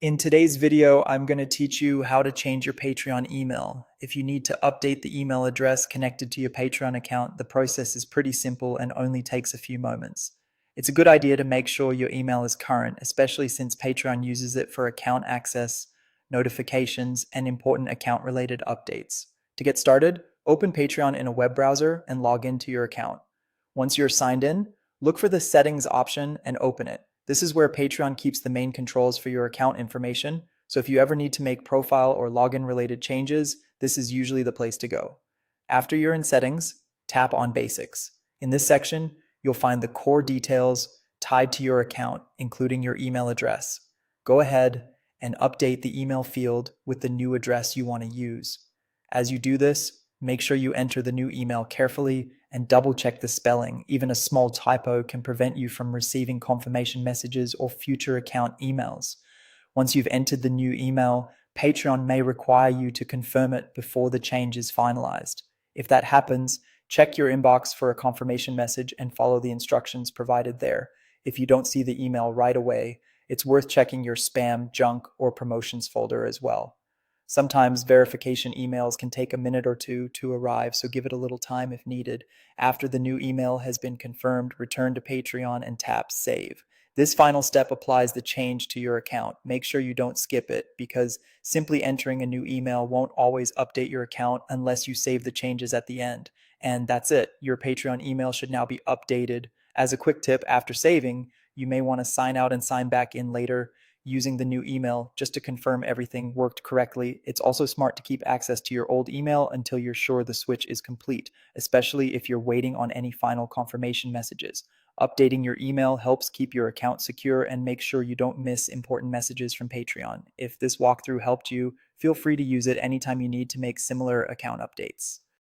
In today's video, I'm going to teach you how to change your Patreon email. If you need to update the email address connected to your Patreon account, the process is pretty simple and only takes a few moments. It's a good idea to make sure your email is current, especially since Patreon uses it for account access, notifications, and important account-related updates. To get started, open Patreon in a web browser and log into your account. Once you're signed in, look for the settings option and open it. This is where Patreon keeps the main controls for your account information, so if you ever need to make profile or login related changes, this is usually the place to go. After you're in settings, tap on basics. In this section, you'll find the core details tied to your account, including your email address. Go ahead and update the email field with the new address you want to use. As you do this, make sure you enter the new email carefully and double check the spelling. Even a small typo can prevent you from receiving confirmation messages or future account emails. Once you've entered the new email, Patreon may require you to confirm it before the change is finalized. If that happens, check your inbox for a confirmation message and follow the instructions provided there. If you don't see the email right away, it's worth checking your spam, junk, or promotions folder as well. Sometimes verification emails can take a minute or two to arrive, so give it a little time if needed. After the new email has been confirmed, return to Patreon and tap Save. This final step applies the change to your account. Make sure you don't skip it, because simply entering a new email won't always update your account unless you save the changes at the end. And that's it. Your Patreon email should now be updated. As a quick tip, after saving, you may want to sign out and sign back in later using the new email just to confirm everything worked correctly. It's also smart to keep access to your old email until you're sure the switch is complete, especially if you're waiting on any final confirmation messages. Updating your email helps keep your account secure and make sure you don't miss important messages from Patreon. If this walkthrough helped you, feel free to use it anytime you need to make similar account updates.